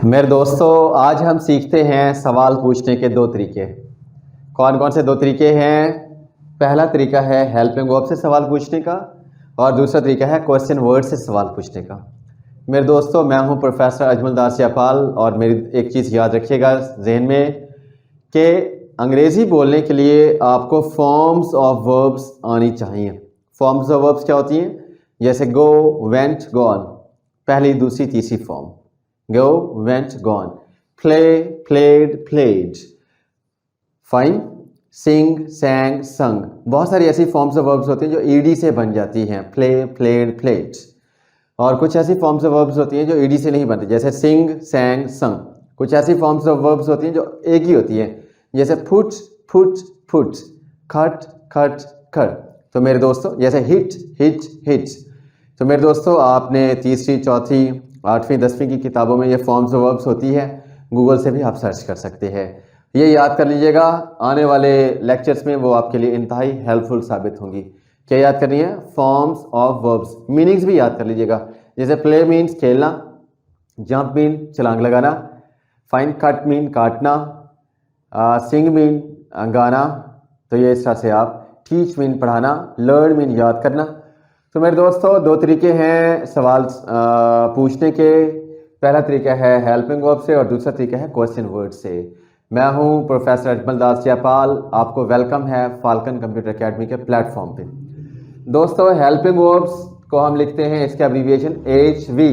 मेरे दोस्तों, आज हम सीखते हैं सवाल पूछने के दो तरीके। कौन कौन से दो तरीके हैं? पहला तरीका है हेल्पिंग वर्ब से सवाल पूछने का और दूसरा तरीका है क्वेश्चन वर्ड से सवाल पूछने का। मेरे दोस्तों, मैं हूं प्रोफेसर अजमल दासियापाल और मेरी एक चीज़ याद रखिएगा जहन में कि अंग्रेज़ी बोलने के लिए आपको फॉर्म्स ऑफ वर्ब्स आनी चाहिए। फॉर्म्स ऑफ वर्ब्स क्या होती हैं? जैसे गो, वेंट, गॉन, पहली, दूसरी, तीसरी form. Go, went, gone. Play, played, played. Fine. Sing, sang, sung. बहुत सारी ऐसी फॉर्म्स ऑफ वर्ब्स होती हैं जो ईडी से बन जाती हैं। Play, played, played. और कुछ ऐसी फॉर्म्स ऑफ वर्ब्स होती हैं जो ईडी से नहीं बनती, जैसे sing, sang, sung. कुछ ऐसी फॉर्म्स ऑफ वर्ब्स होती हैं जो एक ही होती हैं, जैसे put, put, put, cut, cut, cut. तो मेरे दोस्तों, जैसे hit, hit, hit. तो मेरे दोस्तों, आपने तीसरी, चौथी, 8वीं 10वीं की किताबों में ये फॉर्म्स ऑफ वर्ब्स होती है। गूगल से भी आप सर्च कर सकते हैं। ये याद कर लीजिएगा, आने वाले लेक्चर्स में वो आपके लिए इंतहाई हेल्पफुल साबित होंगी। क्या याद करनी है? Forms of verbs. मीनिंग्स भी याद कर लीजिएगा, जैसे प्ले मीन्स खेलना, जंप मीन छलांग लगाना, फाइन कट मीन काटना, सिंग मीन गाना। तो ये इस तरह से आप, टीच मीन पढ़ाना, लर्न मीन याद करना। तो मेरे दोस्तों, दो तरीके हैं सवाल पूछने के। पहला तरीका है हेल्पिंग वर्ब से और दूसरा तरीका है क्वेश्चन वर्ड से। मैं हूं प्रोफेसर अजमल दासियापाल, आपको वेलकम है फाल्कन कंप्यूटर एकेडमी के प्लेटफॉर्म पे। दोस्तों, हेल्पिंग वर्ब्स को हम लिखते हैं, इसके एब्रीविएशन HV,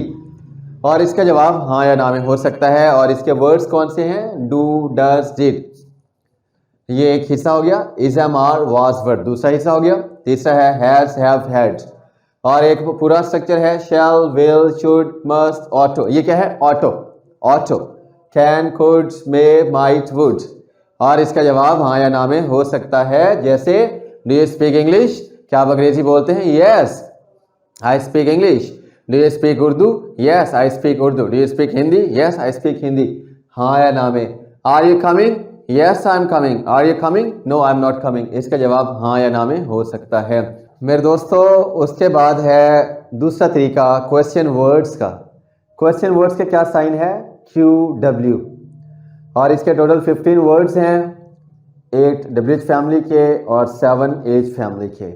और इसका जवाब हाँ या ना में हो सकता है। और इसके वर्ड्स कौन से हैं? Do, does, did. ये एक हिस्सा हो गया। Is, am, are, was word दूसरा हिस्सा हो गया। तीसरा है हैज, हैव, हैड, और एक पूरा स्ट्रक्चर है शैल, विल, शुड, मस्ट, ऑटो। ये क्या है? Auto, auto, can, could, may, might, would. और इसका जवाब हाँ या ना में हो सकता है, जैसे डू यू स्पीक इंग्लिश? क्या आप अंग्रेजी बोलते हैं? Yes, I speak English. Do you speak Urdu? Yes, I speak Urdu. Do you speak Hindi? Yes, I speak Hindi. हाँ या ना में। Are you coming? Yes, I am coming. Are you coming? No, I am not coming. इसका जवाब हाँ या ना में हो सकता है। मेरे दोस्तों, उसके बाद है दूसरा तरीका क्वेश्चन वर्ड्स का। क्वेश्चन वर्ड्स के क्या साइन है? QW, और इसके टोटल 15 वर्ड्स हैं, 8 WH फैमिली के और 7 H फैमिली के।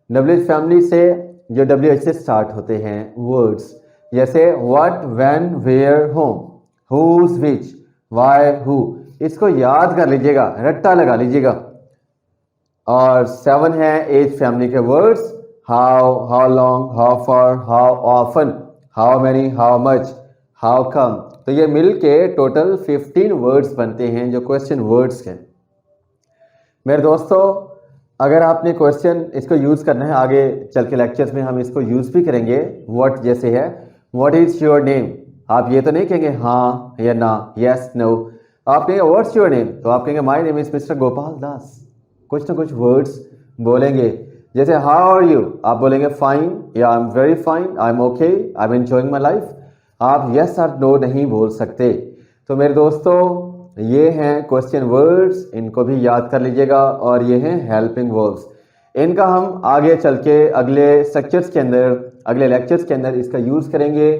WH फैमिली से जो WH से स्टार्ट होते हैं वर्ड्स, जैसे what, when, where, whom, whose, which, why, who. इसको याद कर लीजिएगा, रट्टा लगा लीजिएगा। और 7 है एज फैमिली के words, how, how long, how far, how often, how many, how much, how come. तो ये मिलके टोटल 15 वर्ड्स बनते हैं जो क्वेश्चन वर्ड्स हैं। मेरे दोस्तों, अगर आपने क्वेश्चन इसको यूज करना है, आगे चल के लेक्चर्स में हम इसको यूज भी करेंगे। व्हाट जैसे है, व्हाट इज योर नेम? आप ये तो नहीं कहेंगे हाँ या ना, यस, नो। आप कहेंगे व्हाट्स योर नेम? तो आप कहेंगे my name is mister Gopal Das. कुछ ना कुछ वर्ड्स बोलेंगे, जैसे हाउ आर यू? आप बोलेंगे फाइन, या I am very fine, I am okay, I am enjoying my life. आप यस और नो नहीं बोल सकते। तो मेरे दोस्तों, ये हैं क्वेश्चन वर्ड्स, इनको भी याद कर लीजिएगा। और ये हैं हेल्पिंग वर्ब्स। इनका हम आगे चल के अगले स्ट्रक्चर्स के अंदर, अगले लेक्चर्स के अंदर इसका यूज करेंगे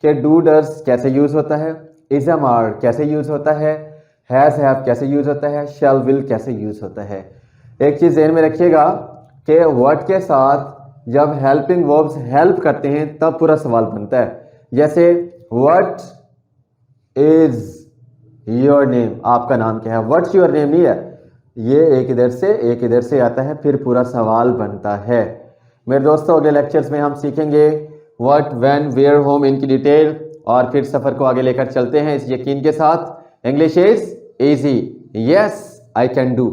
कि डू, डज कैसे यूज होता है, इज, एम, आर कैसे यूज होता है, हैज, हैव कैसे यूज होता है, शैल, विल कैसे यूज होता है। एक चीज ध्यान में रखिएगा कि वर्ड के साथ जब हेल्पिंग वर्ब्स हेल्प करते हैं तब पूरा सवाल बनता है। जैसे व्हाट इज योर नेम? आपका नाम क्या है? व्हाट्स योर नेम नहीं है, ये एक इधर से आता है, फिर पूरा सवाल बनता है। मेरे दोस्तों, अगले लेक्चर्स में हम सीखेंगे व्हाट, व्हेन, वेयर, होम इनकी डिटेल, और फिर सफर को आगे लेकर चलते हैं इस यकीन के साथ English is easy, yes I can do.